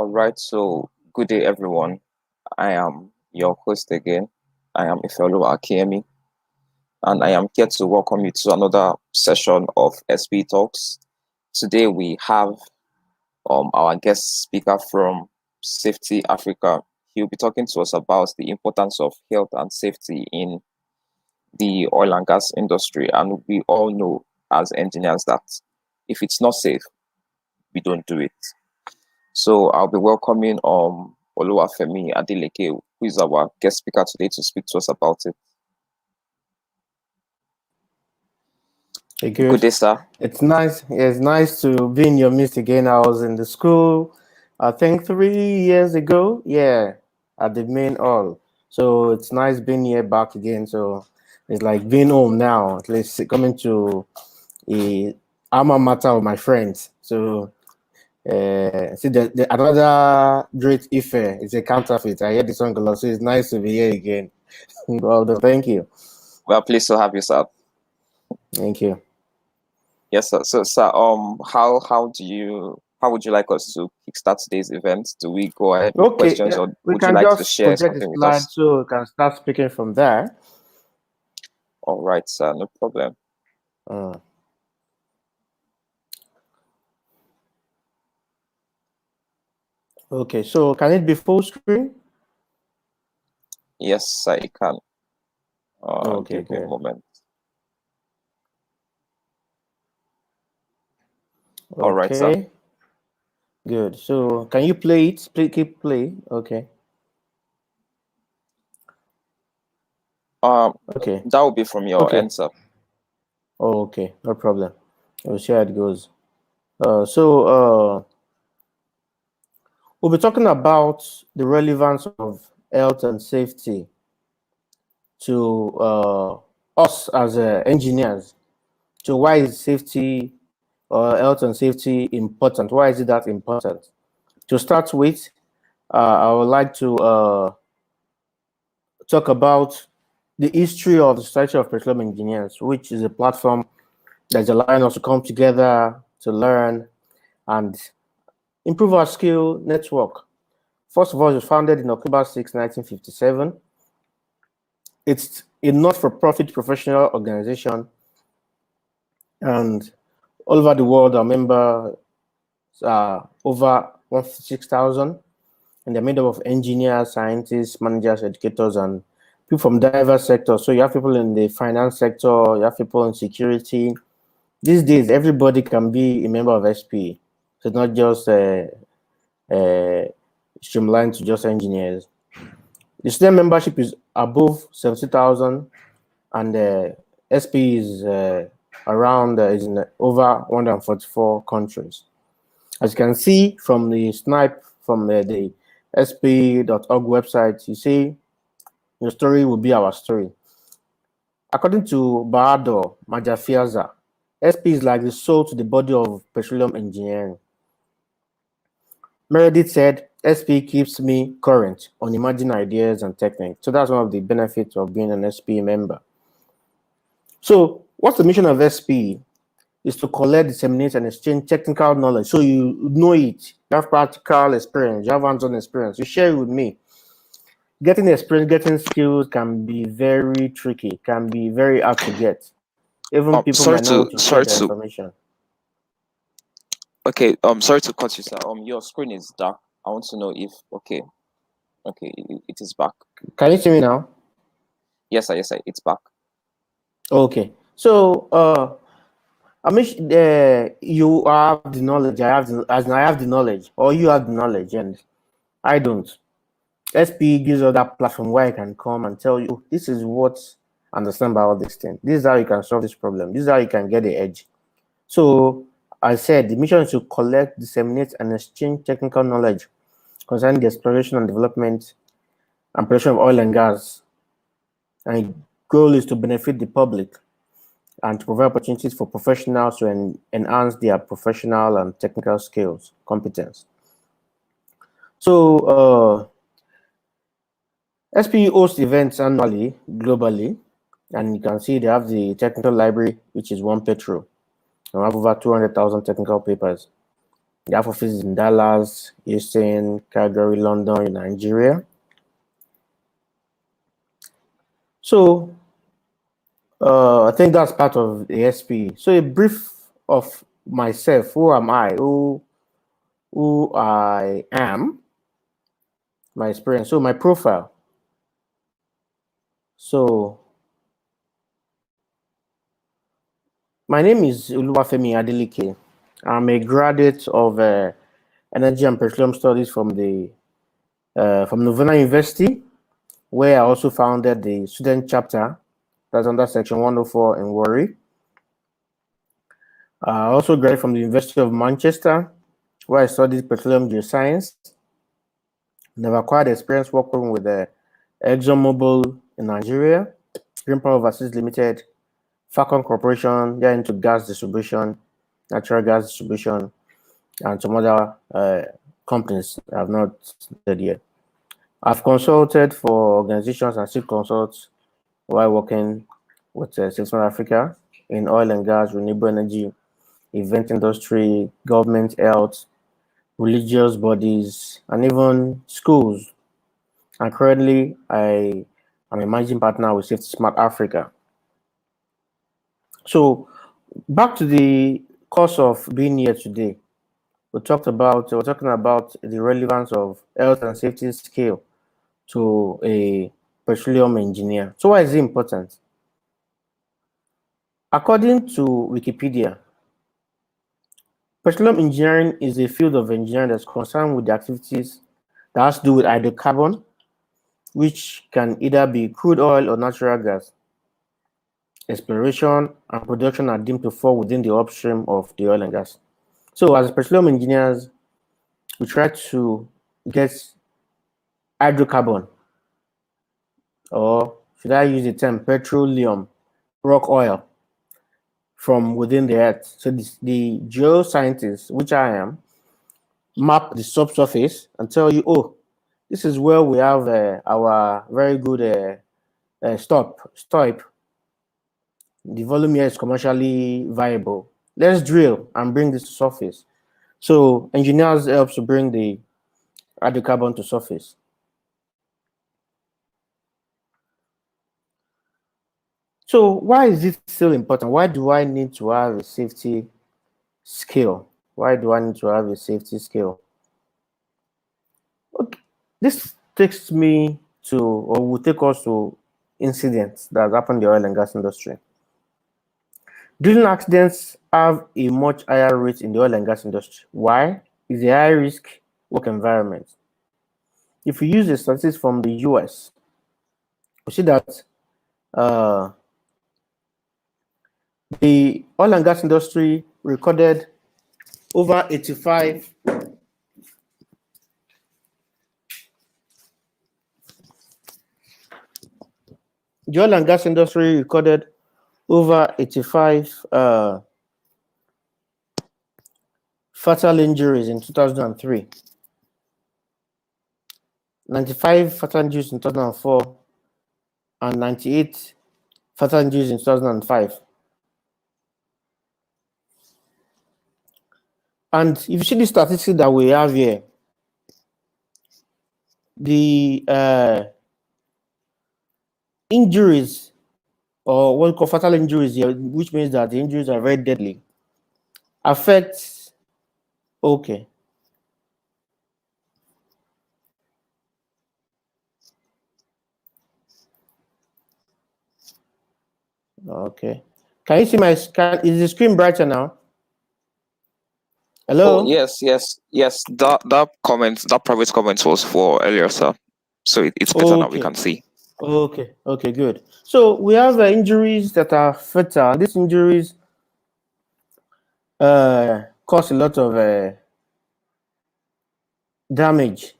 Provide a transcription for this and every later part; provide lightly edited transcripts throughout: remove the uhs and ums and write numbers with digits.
All right, so good day, everyone. I am your host again. I am Oluwafemi, and I am here to welcome you to another session of SP Talks. Today we have our guest speaker from Safety Africa. He'll be talking to us about the importance of health and safety in the oil and gas industry. And we all know as engineers that if it's not safe, we don't do it. So I'll be welcoming Oluwafemi ADELEKE, who is our guest speaker today, to speak to us about it. Hey, Good day, sir. It's nice. It's nice to be in your midst again. I was in the school, I think 3 years ago. Yeah, at the main hall. So it's nice being here back again. So it's like being home now. At least coming to a alma mater of my friends. So see the another great Ife is a counterfeit. I hear the song a lot, so it's nice to be here again. Well done. Thank you. Well, pleased to have you, sir. Thank you. Yes, sir. So, sir, how would you like us to kickstart today's event? Do we go ahead with questions, or we would can you like just to share project the something with slide us? so we can start speaking from there. All right, sir. No problem. Okay, so can it be full screen? Yes, sir, you can. Okay, give me a moment. All right, sir. Good. So can you play it? Keep play. Okay. Okay. That will be from your end, sir. Oh, okay, no problem. We'll see how it goes. We'll be talking about the relevance of health and safety to us as engineers. So why is safety or health and safety important? Why is it that important? To start with, I would like to talk about the history of the Society of Petroleum Engineers, which is a platform that's allowing us to come together to learn and improve our skill network. First of all, it was founded in October 6, 1957. It's a not-for-profit professional organization, and all over the world, our members are over 156,000, and they're made up of engineers, scientists, managers, educators, and people from diverse sectors. So you have people in the finance sector, you have people in security. These days, everybody can be a member of SP. So it's not just streamlined to just engineers. The student membership is above 70,000, and SP is around is in over 144 countries. As you can see from the snipe from the sp.org website, you see your story will be our story. According to Baado Majafiaza, SP is like the soul to the body of petroleum engineering. Meredith said, SP keeps me current on emerging ideas and techniques. So that's one of the benefits of being an SP member. So what's the mission of SP? Is to collect, disseminate, and exchange technical knowledge. So you know it. You have practical experience. You have hands-on experience. You share it with me. Getting experience, getting skills can be very tricky. Can be very hard to get. Even people might not want to share the information. Okay. Sorry to cut you, sir. Your screen is dark. I want to know if okay, it is back. Can you see me now? Yes, sir. Yes, sir. It's back. Okay. So I mean, you have the knowledge. I have the knowledge, or you have the knowledge, and I don't. SP gives us that platform where I can come and tell you, oh, this is what I understand about all this thing. This is how you can solve this problem. This is how you can get the edge. So I said the mission is to collect, disseminate, and exchange technical knowledge concerning the exploration and development and production of oil and gas. And the goal is to benefit the public and to provide opportunities for professionals to enhance their professional and technical skills, competence. So SP hosts events annually, globally, and you can see they have the technical library, which is one petro. We have over 200,000 technical papers. They have offices in Dallas, Houston, Calgary, London, in Nigeria. So I think that's part of the SP. So a brief of myself. Who am I? Who I am? My experience. So my profile. So my name is Oluwafemi ADELEKE. I'm a graduate of Energy and Petroleum Studies from Novena University, where I also founded the student chapter that's under Section 104 in Warri. I also graduated from the University of Manchester, where I studied petroleum geoscience. And I've acquired experience working with ExxonMobil in Nigeria, Green Power Overseas Limited, Falcon Corporation, they're into gas distribution, natural gas distribution, and some other companies I have not said yet. I've consulted for organizations and still consult while working with Southern Africa in oil and gas, renewable energy, event industry, government, health, religious bodies, and even schools. And currently, I am a managing partner with Safety Smart Africa. So, back to the course of being here today. We're talking about the relevance of health and safety skill to a petroleum engineer. So, why is it important? According to Wikipedia, petroleum engineering is a field of engineering that's concerned with the activities that has to do with hydrocarbon, which can either be crude oil or natural gas. Exploration and production are deemed to fall within the upstream of the oil and gas. So as petroleum engineers, we try to get hydrocarbon, or should I use the term petroleum, rock oil, from within the earth. So the geoscientists, which I am, map the subsurface and tell you, oh, this is where we have our very good stop. The volume here is commercially viable. Let's drill and bring this to surface. So engineers help to bring the hydrocarbon to surface. So why is it still important? Why do I need to have a safety skill? Why do I need to have a safety skill? Okay. This takes me to, or will take us to incidents that happen in the oil and gas industry. Drilling accidents have a much higher rate in the oil and gas industry. Why? It's a high risk work environment. If you use the statistics from the US, you see that the oil and gas industry recorded over 85 the oil and gas industry recorded over 85 fatal injuries in 2003, 95 fatal injuries in 2004, and 98 fatal injuries in 2005. And if you see the statistics that we have here, the injuries, or what we call fatal injuries here, which means that the injuries are very deadly, affects, okay. Okay. Can you see my scan? Is the screen brighter now? Hello? Oh, yes. That comment, that private comment was for earlier, sir. So it's better now, we can see. Okay, good. So we have injuries that are fatal. These injuries cause a lot of damage.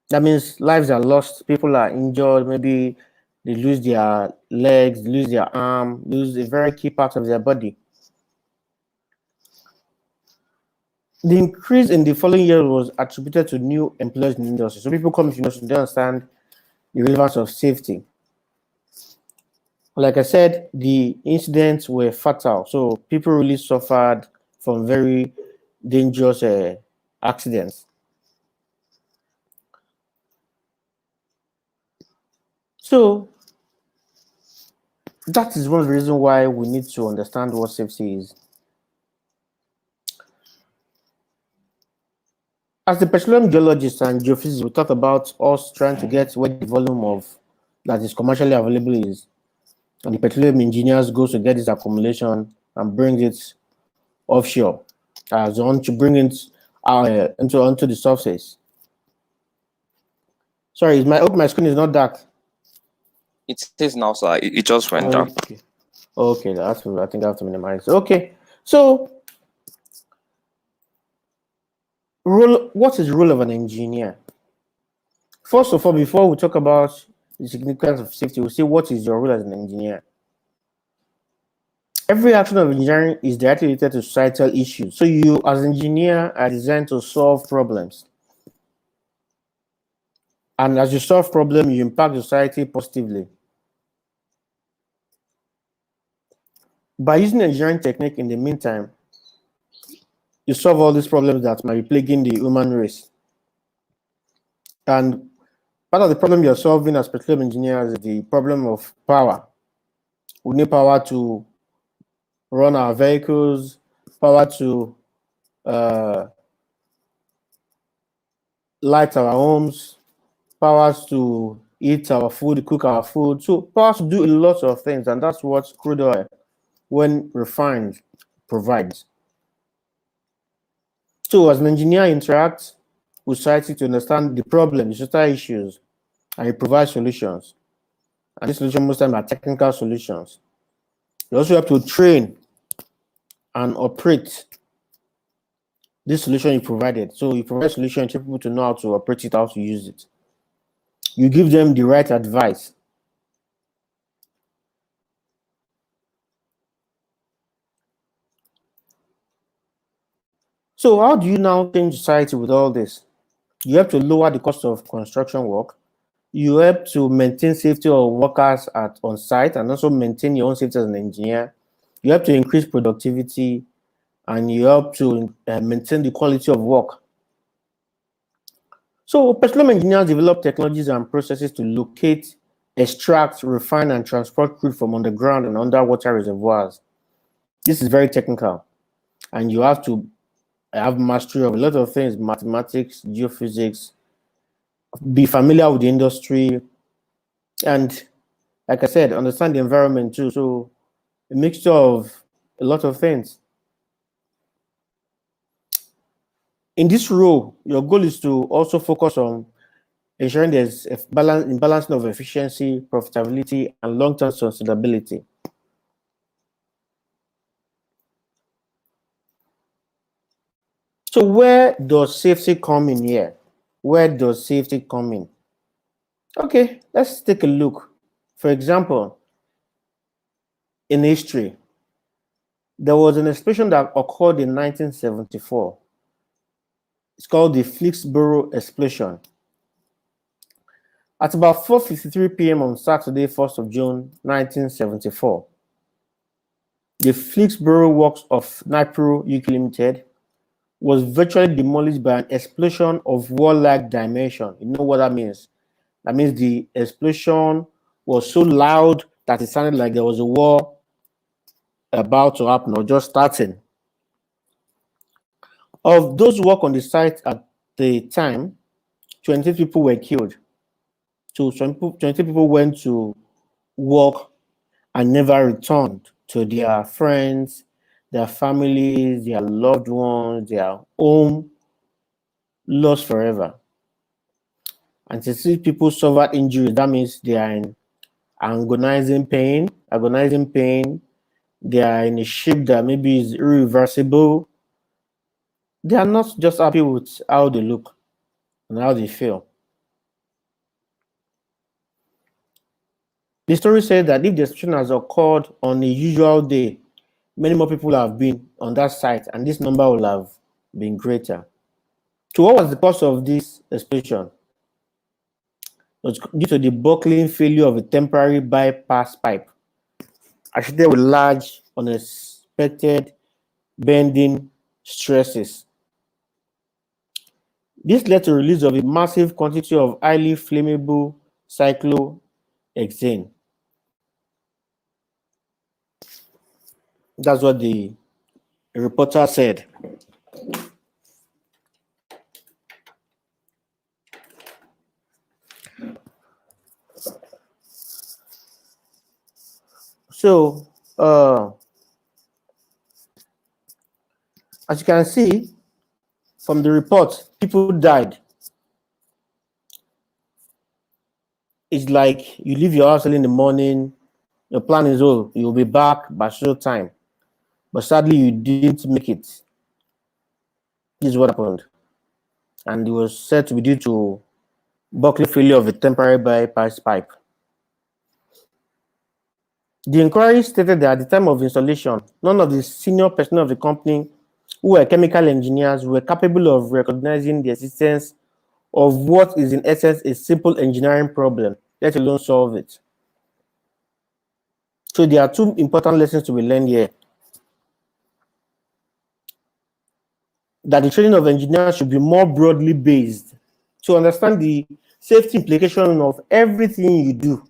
That means lives are lost, people are injured, maybe they lose their legs, lose their arm, lose a very key part of their body. The increase in the following year was attributed to new employees in the industry. So people come to the industry, they understand the relevance of safety. Like I said, the incidents were fatal. So people really suffered from very dangerous accidents. So that is one of the reasons why we need to understand what safety is. As the petroleum geologist and geophysicist, we talk about us trying to get where the volume of that is commercially available is. And the petroleum engineers goes to get this accumulation and brings it offshore, as on to bring it onto the surface. Sorry, I hope my screen is not dark. It is now, sir. It just went down. Okay, I think I have to minimize. Okay, so what is the role of an engineer? First of all, before we talk about the significance of safety, we'll see what is your role as an engineer. Every action of engineering is directly related to societal issues. So you, as an engineer, are designed to solve problems. And as you solve problems, you impact society positively. By using engineering technique in the meantime, you solve all these problems that might be plaguing the human race. And part of the problem you're solving as petroleum engineers is the problem of power. We need power to run our vehicles, power to light our homes, powers to eat our food, cook our food. So powers to do a lot of things, and that's what crude oil, when refined, provides. So as an engineer, interacts with society to understand the problem, the societal issues, and you provide solutions. And these solutions most times are technical solutions. You also have to train and operate this solution you provided. So you provide solution to people to know how to operate it, how to use it. You give them the right advice. So how do you now change society with all this? You have to lower the cost of construction work. You help to maintain safety of workers on site and also maintain your own safety as an engineer. You have to increase productivity and you help to maintain the quality of work. So petroleum engineers develop technologies and processes to locate, extract, refine, and transport crude from underground and underwater reservoirs. This is very technical, and you have to have mastery of a lot of things: mathematics, geophysics, be familiar with the industry, and like I said, understand the environment too. So a mixture of a lot of things. In this role, your goal is to also focus on ensuring there's a balancing of efficiency, profitability, and long-term sustainability. So where does safety come in here? Where does safety come in? Okay, let's take a look. For example, in history, there was an explosion that occurred in 1974. It's called the Flixborough explosion. At about 4:53 p.m. on Saturday, 1st of June, 1974, the Flixborough works of Nipro UK Limited was virtually demolished by an explosion of war-like dimension. You know what that means? That means the explosion was so loud that it sounded like there was a war about to happen or just starting. Of those who work on the site at the time, 20 people were killed. So 20 people went to work and never returned to their friends, their families, their loved ones, their home, lost forever. And to see people suffer injuries, that means they are in agonizing pain. They are in a shape that maybe is irreversible. They are not just happy with how they look and how they feel. The story said that if the explosion has occurred on a usual day, many more people have been on that site and this number will have been greater. So what was the cause of this explosion? It was due to the buckling failure of a temporary bypass pipe, associated with large, unexpected bending stresses This led to release of a massive quantity of highly flammable cyclohexane. That's what the reporter said. So, as you can see from the report, people died. It's like you leave your house early in the morning, your plan is, oh, you'll be back by short time. But sadly, you didn't make it. This is what happened. And it was said to be due to buckling failure of a temporary bypass pipe. The inquiry stated that at the time of installation, none of the senior personnel of the company who were chemical engineers were capable of recognizing the existence of what is in essence a simple engineering problem, let alone solve it. So there are two important lessons to be learned here. That the training of engineers should be more broadly based to understand the safety implication of everything you do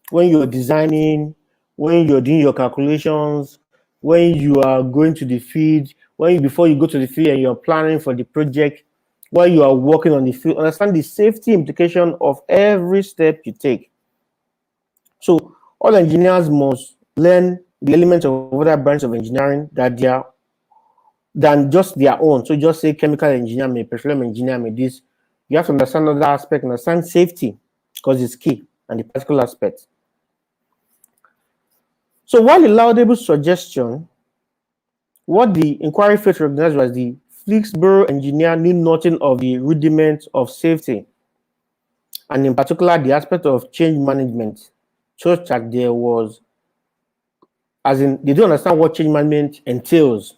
when you're designing, when you're doing your calculations, when you are going to the field, before you go to the field and you're planning for the project, while you are working on the field, understand the safety implication of every step you take. So all engineers must learn the elements of other branches of engineering that they are than just their own. So just say chemical engineer may, petroleum engineer may this. You have to understand other aspect, understand safety, because it's key, and the practical aspect. So while a laudable suggestion, what the inquiry failed to recognize was the Flixborough engineer knew nothing of the rudiments of safety, and in particular the aspect of change management, such that there was, as in, they don't understand what change management entails.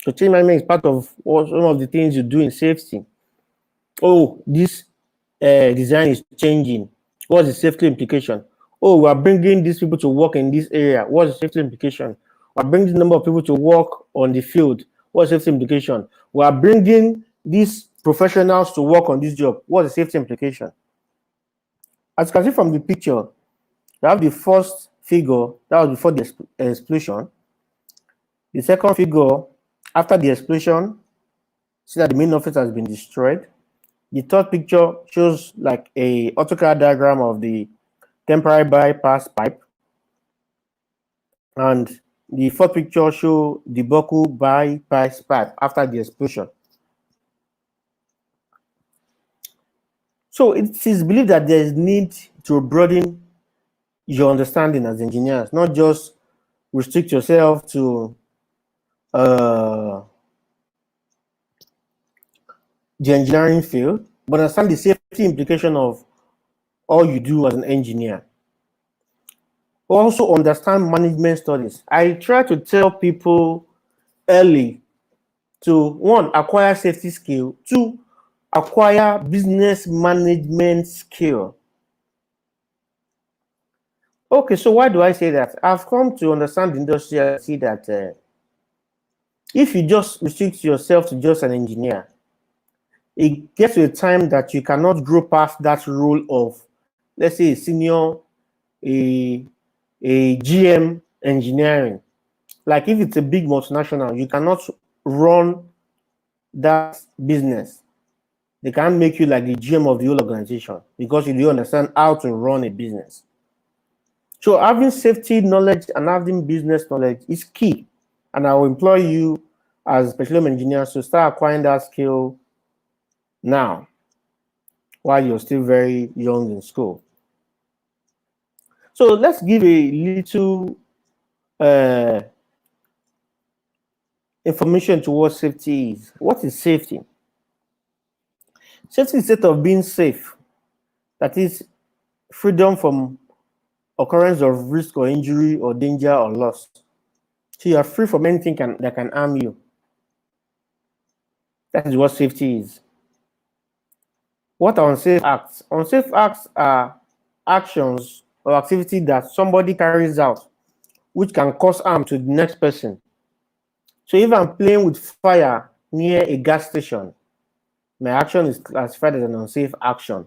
So change management is part of some of the things you do in safety. Oh, this design is changing. What's the safety implication? Oh, we are bringing these people to work in this area. What's the safety implication? We are bringing the number of people to work on the field. What's the safety implication? We are bringing these professionals to work on this job. What's the safety implication? As you can see from the picture, you have the first figure, that was before the explosion. The second figure, after the explosion, see that the main office has been destroyed. The third picture shows like a AutoCAD diagram of the temporary bypass pipe. And the fourth picture shows the buckle bypass pipe after the explosion. So it is believed that there is need to broaden your understanding as engineers, not just restrict yourself to the engineering field, but understand the safety implication of all you do as an engineer. Also understand management studies. I try to tell people early to, one, acquire safety skill, two, acquire business management skill. Okay, so why do I say that? I've come to understand the industry and see that if you just restrict yourself to just an engineer, it gets to a time that you cannot grow past that role of, let's say, a senior, a GM engineering. Like if it's a big multinational, you cannot run that business. They can't make you like the GM of the whole organization because you don't understand how to run a business. So having safety knowledge and having business knowledge is key. And I will employ you as petroleum engineers to start acquiring that skill now while you're still very young in school. So let's give a little information to what safety is. What is safety? Safety is the state of being safe. That is freedom from occurrence of risk or injury or danger or loss. So you are free from anything that can harm you. That is what safety is. What are unsafe acts? Unsafe acts are actions or activity that somebody carries out which can cause harm to the next person. So if I'm playing with fire near a gas station, my action is classified as an unsafe action.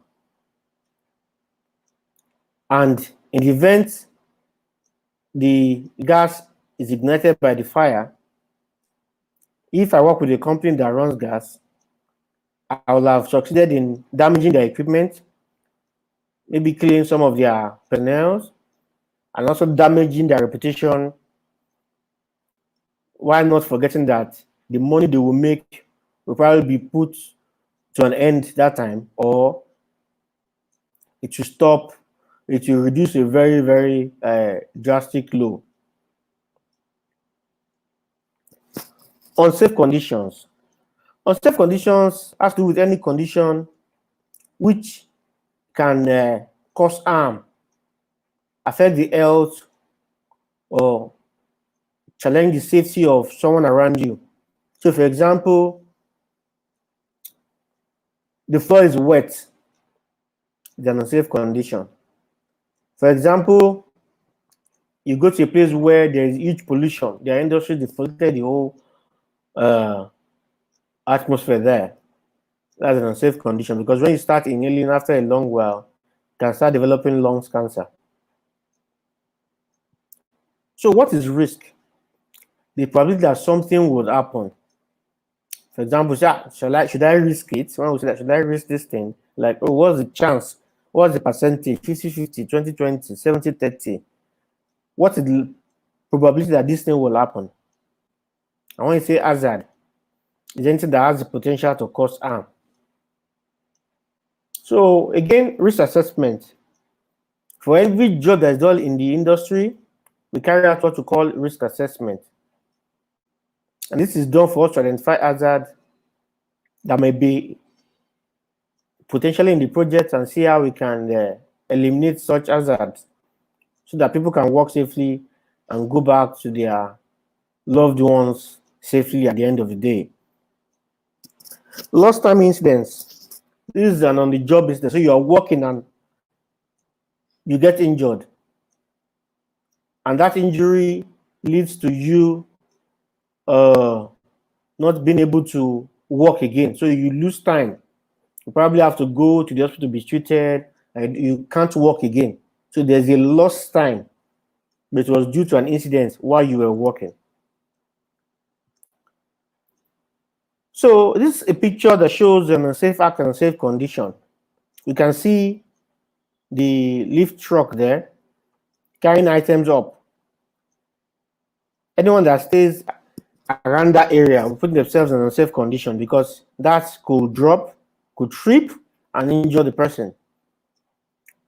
And in the event the gas is ignited by the fire, if I work with a company that runs gas, I will have succeeded in damaging their equipment, maybe killing some of their personnel, and also damaging their reputation, while not forgetting that the money they will make will probably be put to an end that time, or it will stop, it will reduce a very, very drastic low. Unsafe conditions. Unsafe conditions has to do with any condition which can cause harm, affect the health, or challenge the safety of someone around you. So, for example, the floor is wet, it's an unsafe condition. For example, you go to a place where there is huge pollution, their industry defoliated the whole atmosphere there. That's an unsafe condition, because when you start inhaling after a long while, you can start developing lungs cancer. So what is risk? The probability that something would happen. For example, should I risk it? When we say that, should I risk this thing? Like, oh, what's the chance? What's the percentage? 50-50, 20-20, 70-30. What is the probability that this thing will happen? And when you say hazard, it's anything that has the potential to cause harm. So again, risk assessment. For every job that's done in the industry, we carry out what we call risk assessment. And this is done for us to identify hazard that may be potentially in the project and see how we can eliminate such hazards so that people can work safely and go back to their loved ones safely at the end of the day. Lost time incidents. This is an on-the-job business. So you are working and you get injured. And that injury leads to you not being able to work again. So you lose time. You probably have to go to the hospital to be treated, and you can't work again. So there's a lost time, but it was due to an incident while you were working. So this is a picture that shows an unsafe act and unsafe condition. You can see the lift truck there carrying items up. Anyone that stays around that area will put themselves in an unsafe condition, because that could drop, could trip, and injure the person.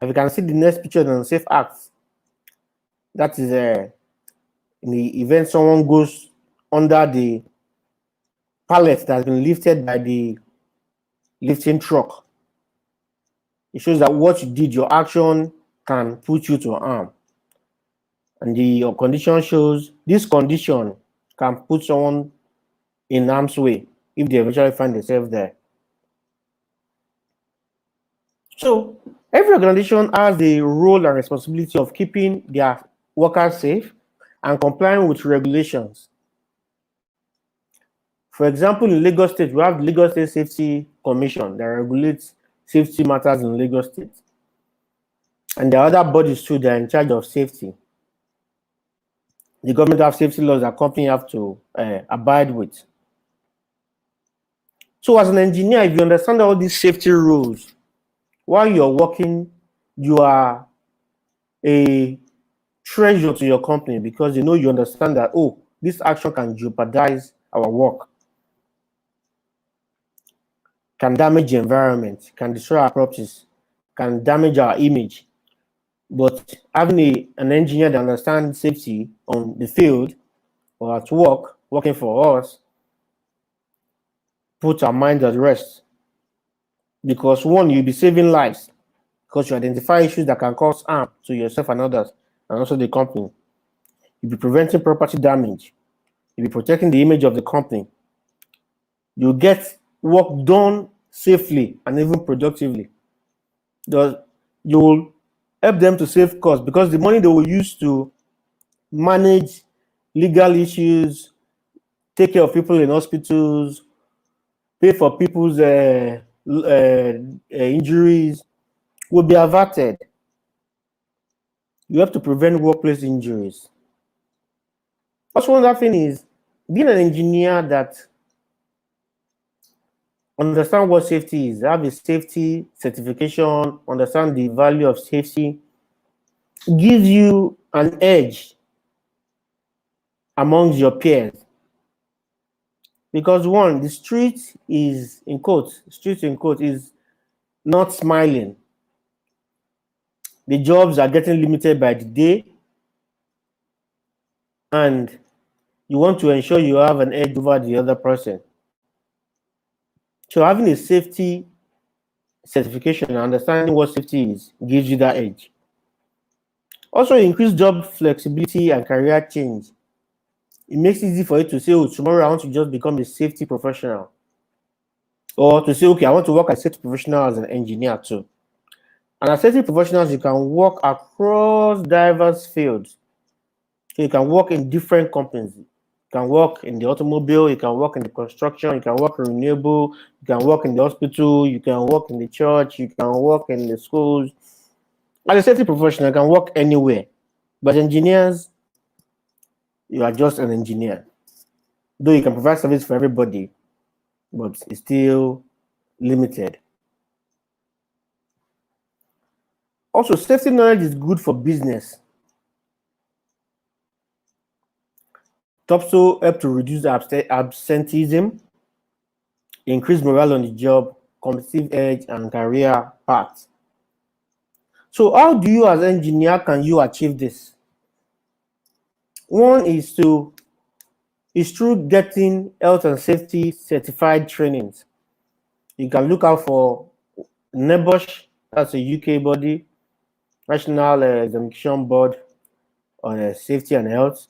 If you can see the next picture, the unsafe act, that is in the event someone goes under the pallet that has been lifted by the lifting truck. It shows that what you did, your action, can put you to harm. And your condition shows this condition can put someone in harm's way if they eventually find themselves there. So every organization has the role and responsibility of keeping their workers safe and complying with regulations. For example, in Lagos State, we have the Lagos State Safety Commission that regulates safety matters in Lagos State. And there are other bodies too that are in charge of safety. The government have safety laws that companies have to abide with. So as an engineer, if you understand all these safety rules, while you're working, you are a treasure to your company, because you understand that, oh, this action can jeopardize our work, can damage the environment, can destroy our properties, can damage our image. But having an engineer that understands safety on the field or at work, working for us, puts our minds at rest. Because one, you'll be saving lives, because you identify issues that can cause harm to yourself and others, and also the company. You'll be preventing property damage. You'll be protecting the image of the company. You'll get work done safely and even productively. You will help them to save costs, because the money they will use to manage legal issues, take care of people in hospitals, pay for people's injuries will be averted. You have to prevent workplace injuries. Also, another thing is being an engineer that understand what safety is, have a safety certification, understand the value of safety, gives you an edge amongst your peers. Because one, the street is in quotes, is not smiling. The jobs are getting limited by the day, and you want to ensure you have an edge over the other person. So having a safety certification and understanding what safety is gives you that edge. Also, increase job flexibility and career change. It makes it easy for you to say, oh, tomorrow I want to just become a safety professional. Or to say, okay, I want to work as a safety professional as an engineer too. And as safety professionals, you can work across diverse fields. So you can work in different companies. You can work in the automobile, you can work in the construction, you can work in renewable, you can work in the hospital, you can work in the church, you can work in the schools. As a safety professional, you can work anywhere. But engineers, you are just an engineer. Though you can provide service for everybody, but it's still limited. Also, safety knowledge is good for business. It also helps to reduce absenteeism, increase morale on the job, competitive edge, and career path. So how do you as engineer can you achieve this? One is through getting health and safety certified trainings. You can look out for NEBOSH, that's a UK body, National Examination Board on Safety and Health.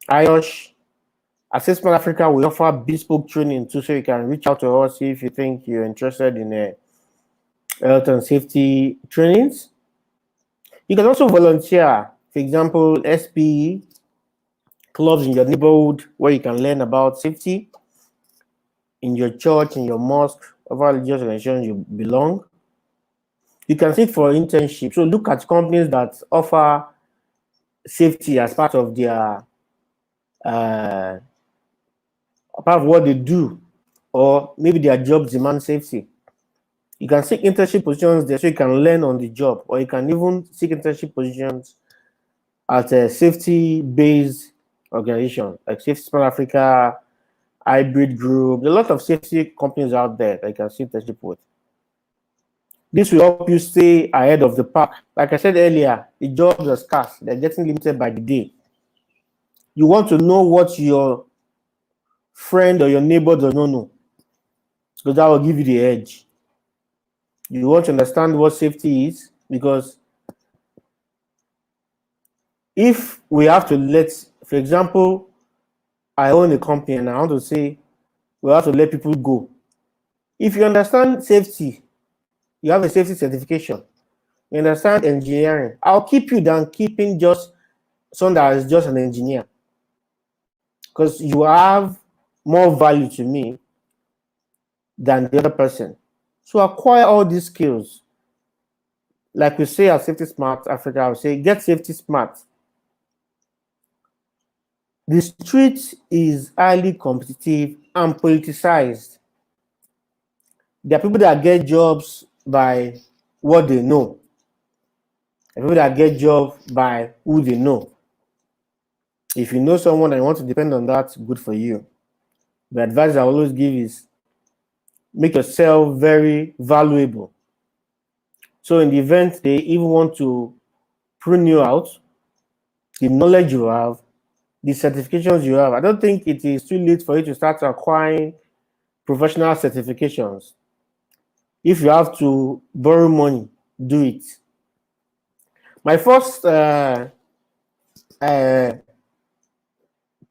IOSH, Assessment Africa, we offer bespoke training too, so you can reach out to us if you think you're interested in health and safety trainings. You can also volunteer, for example, SPE, clubs in your neighborhood where you can learn about safety, in your church, in your mosque, whatever religious organization you belong. You can seek for internship. So look at companies that offer safety as part of their part of what they do, or maybe their jobs demand safety. You can seek internship positions there so you can learn on the job, or you can even seek internship positions at a safety-based organization like Safety Smart Africa, Hybrid Group. There are a lot of safety companies out there that you can seek internship with. This will help you stay ahead of the pack. Like I said earlier, the jobs are scarce. They're getting limited by the day. You want to know what your friend or your neighbor does not know, because that will give you the edge. You want to understand what safety is, because if we have to let, for example, I own a company and I want to say we have to let people go. If you understand safety, you have a safety certification, you understand engineering, I'll keep you than keeping just someone that is just an engineer, because you have more value to me than the other person. So acquire all these skills. Like we say at Safety Smart Africa, I would say get safety smart. The street is highly competitive and politicized. There are people that get jobs by what they know. There are people that get jobs by who they know. If you know someone and you want to depend on that, good for you. The advice I always give is make yourself very valuable. So in the event they even want to prune you out, the knowledge you have, the certifications you have, I don't think it is too late for you to start acquiring professional certifications. If you have to borrow money, do it. My first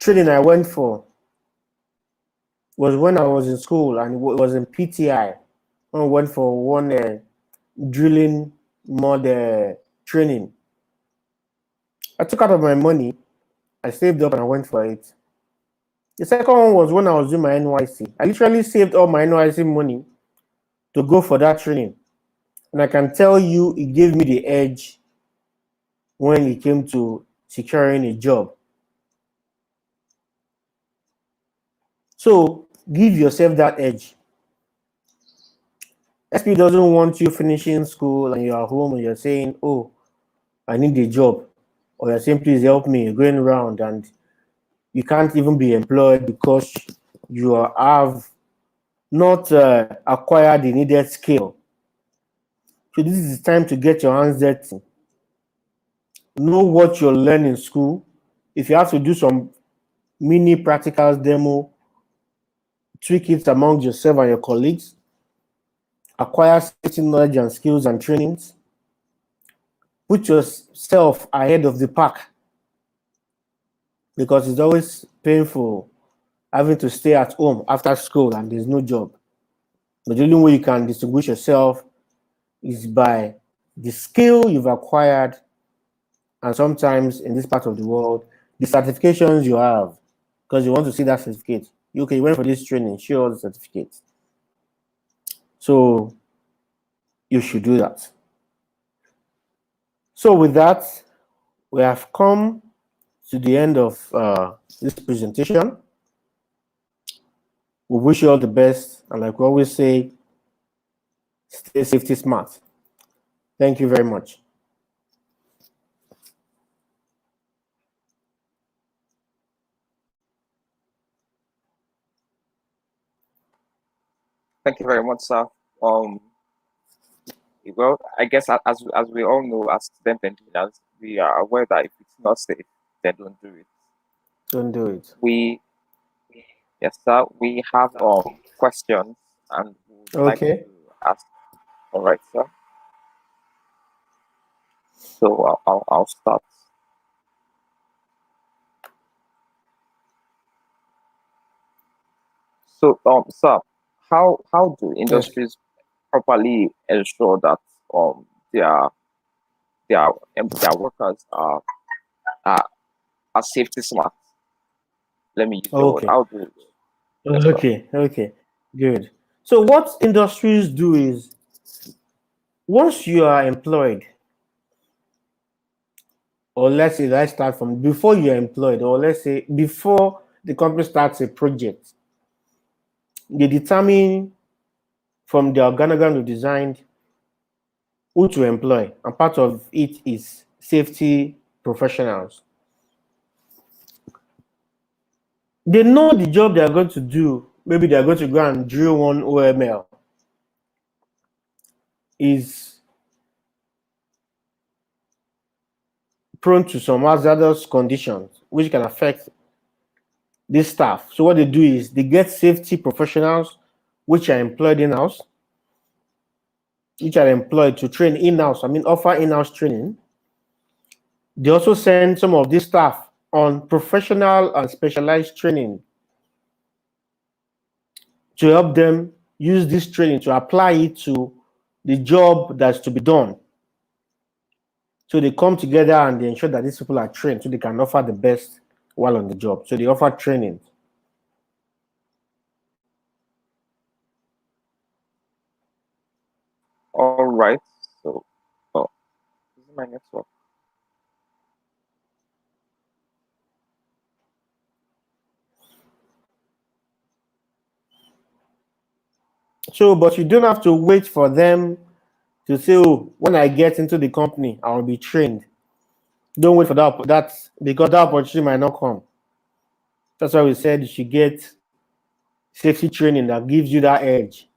training I went for was when I was in school, and it was in PTI. I went for one drilling mod training. I took out of my money, I saved up and I went for it. The second one was when I was doing my NYC. I literally saved all my NYC money to go for that training. And I can tell you, it gave me the edge when it came to securing a job. So give yourself that edge. SP doesn't want you finishing school and you're at home and you're saying, oh, I need a job. Or you're saying, please help me. You're going around and you can't even be employed because you have not acquired the needed skill. So this is the time to get your hands dirty. Know what you're learning in school. If you have to do some mini practicals demo, tweak it among yourself and your colleagues. Acquire safety knowledge and skills and trainings. Put yourself ahead of the pack, because it's always painful having to stay at home after school and there's no job. But the only way you can distinguish yourself is by the skill you've acquired, and sometimes in this part of the world, the certifications you have, because you want to see that certificate. Okay, you went for this training, show all the certificates. So you should do that. So with that, we have come to the end of this presentation. We wish you all the best, and like we always say, stay safety smart. Thank you very much. Thank you very much, sir. Well, I guess as we all know, as student engineers, we are aware that if it's not safe, then don't do it. Don't do it. Yes, sir. We have questions and we would like Okay. to ask. All right, sir. So I'll start. So sir, how do Yes. industries properly ensure that their their workers are safety smart? Let me use the word. Okay. How do yes, sir. Okay. Good. So what industries do is, once you are employed, or let's say, let's start from before you're employed, or let's say before the company starts a project, they determine from the organogram we designed who to employ, and part of it is safety professionals. They know the job they are going to do. Maybe they are going to go and drill one OML. Is prone to some hazardous conditions which can affect this staff. So what they do is they get safety professionals which are employed in-house, which are employed to train in-house, offer in-house training. They also send some of these staff on professional and specialized training to help them use this training to apply it to the job that's to be done. So they come together and they ensure that these people are trained so they can offer the best while on the job. So they offer training. All right. So this is my network. So, but you don't have to wait for them to say, oh, when I get into the company, I will be trained. Don't wait for that because that opportunity might not come. That's why we said you should get safety training that gives you that edge.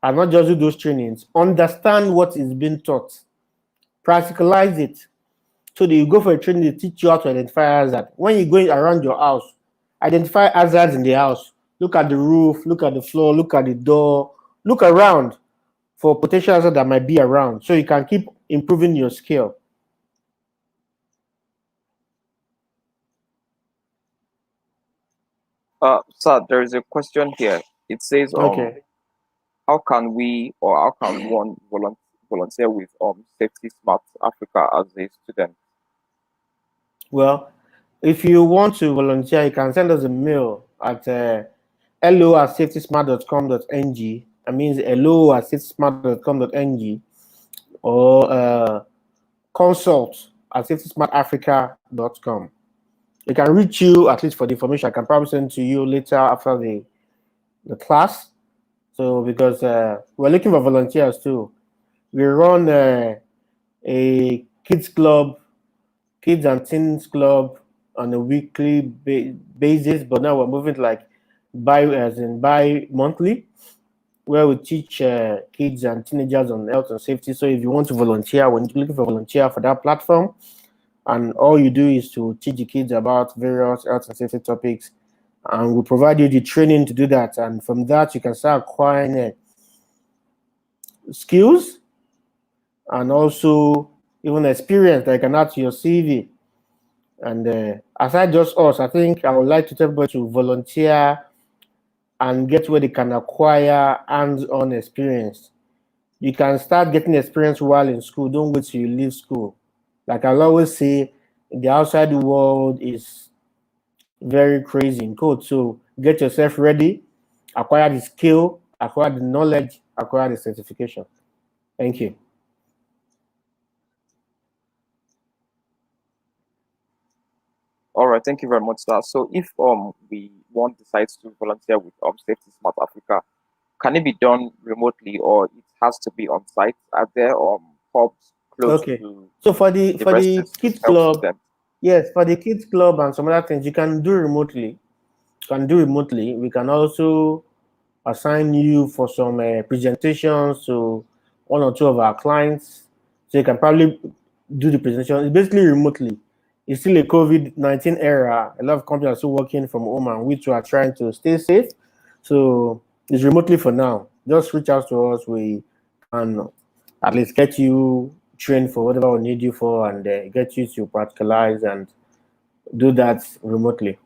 And not just do those trainings, understand what is being taught, practicalize it. So that you go for a training, they teach you how to identify hazard. When you're going around your house, identify hazards in the house. Look at the roof, look at the floor, look at the door, look around for potential hazard that might be around, so you can keep improving your skill. Sir, there is a question here. It says Okay. how can we or how can one volunteer with Safety Smart Africa as a student? Well, if you want to volunteer, you can send us a mail at hello@safetysmart.com.ng. I mean hello@safetysmart.com.ng, or consult@safetysmartafrica.com. They can reach you, at least for the information I can probably send to you later after the class. So because we're looking for volunteers too. We run a kids and teens club on a weekly basis, but now we're moving to like bi-monthly, where we teach kids and teenagers on health and safety. So if you want to volunteer, when you're looking for volunteer for that platform, and all you do is to teach the kids about various health and safety topics, and we provide you the training to do that. And from that, you can start acquiring skills and also even experience that you can add to your CV. And aside just us, I think I would like to tell everybody to volunteer and get where they can acquire hands-on experience. You can start getting experience while in school. Don't wait till you leave school. Like I'll always say, the outside world is very crazy in code. So get yourself ready, acquire the skill, acquire the knowledge, acquire the certification. Thank you. All right, thank you very much, sir. So if we want decides to volunteer with Safety Smart Africa, can it be done remotely or it has to be on site? Are there hubs close Okay. to So for the universities to kids help club, students? yes, for the kids club and some other things you can do remotely. We can also assign you for some presentations to one or two of our clients, so you can probably do the presentation. It's basically remotely. It's still a COVID-19 era. A lot of companies are still working from home, and we too are trying to stay safe. So it's remotely for now. Just reach out to us. We can at least get you trained for whatever we need you for, and get you to practicalize and do that remotely.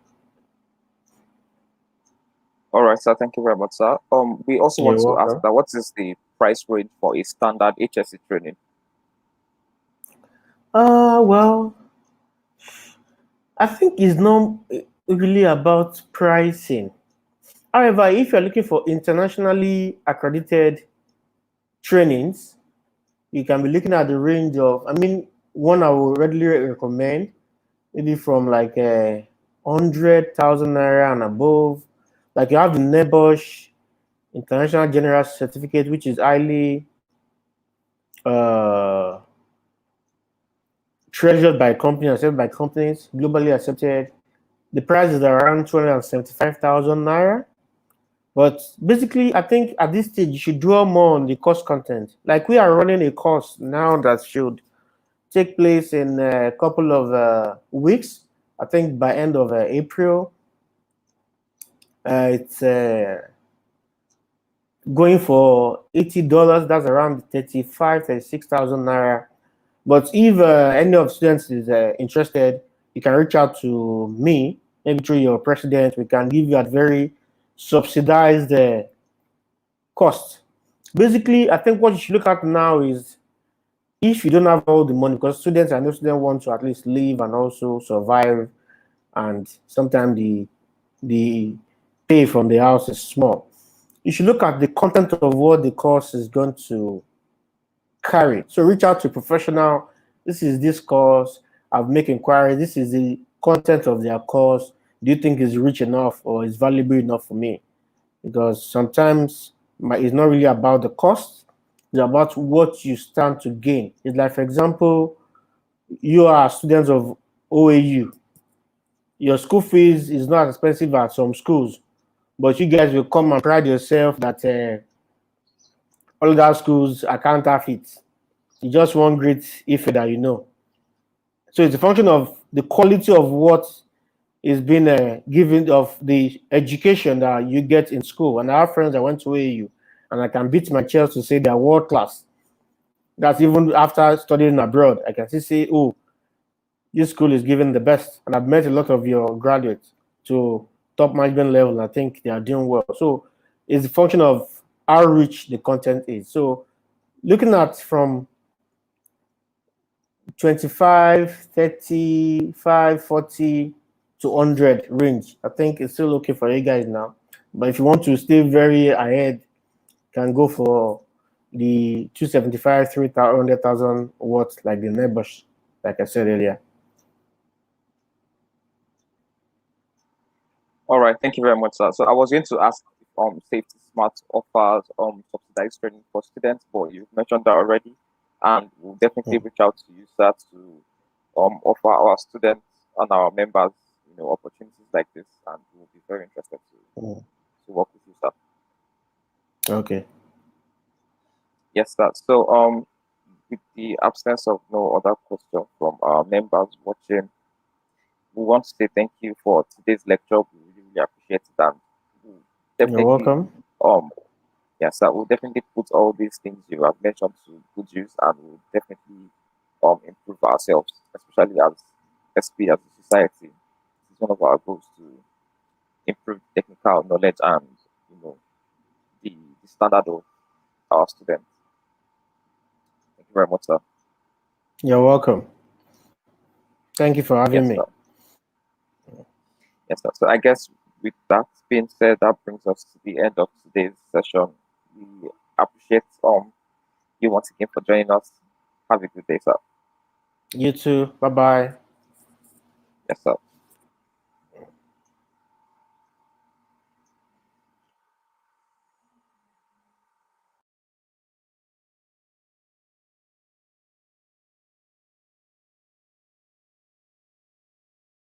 All right, sir. Thank you very much, sir. We also want You're to ask welcome. that what is the price range for a standard HSC training? Well, I think it's not really about pricing. However, if you're looking for internationally accredited trainings, you can be looking at the range of, I mean, one I would readily recommend, maybe from like 100,000 naira and above. Like you have the NEBOSH International General Certificate, which is highly uh, treasured by companies, accepted by companies, globally accepted. The price is around 275,000 naira. But basically, I think at this stage, you should draw more on the course content. Like we are running a course now that should take place in a couple of weeks. I think by end of April. It's going for $80. That's around 36,000 naira. But if any of students is interested, you can reach out to me, maybe through your president. We can give you a very subsidized cost. Basically, I think what you should look at now is if you don't have all the money, because students, I know students want to at least live and also survive, and sometimes the pay from the house is small. You should look at the content of what the course is going to carry. So reach out to a professional. This is this course. I've made inquiry. This is the content of their course. Do you think it's rich enough or is valuable enough for me? Because sometimes it's not really about the cost. It's about what you stand to gain. It's like, for example, you are students of OAU. Your school fees is not as expensive at some schools, but you guys will come and pride yourself that all that schools are counterfeit. You just want great if that you know. So it's a function of the quality of what is being given, of the education that you get in school. And I have friends that went to AU, and I can beat my chest to say they're world class. That's even after studying abroad. I can still say, oh, this school is giving the best. And I've met a lot of your graduates to top management level, and I think they are doing well. So it's a function of how rich the content is. So looking at from 25, 35, 40, to 100 range. I think it's still okay for you guys now. But if you want to stay very ahead, can go for the 275, 300,000 watts, like the neighbors, like I said earlier. All right, thank you very much, sir. So I was going to ask if Safety Smart offers subsidized training for students, but you've mentioned that already, and we'll definitely reach out to you, sir, to offer our students and our members, opportunities like this, and we'll be very interested to work with you, sir. Okay. Yes, sir. So with the absence of no other question from our members watching, we want to say thank you for today's lecture. We really appreciate it, and we'll You're definitely welcome. yes, sir, we'll definitely put all these things you have mentioned to good use, and we'll definitely improve ourselves, especially as SP, as a society. It's one of our goals to improve technical knowledge and the standard of our students. Thank you very much, sir. You're welcome. Thank you for having Yes, me. sir. Yes, sir. So I guess with that being said, that brings us to the end of today's session. We appreciate you once again for joining us. Have a good day, sir. You too. Bye-bye. Yes, sir.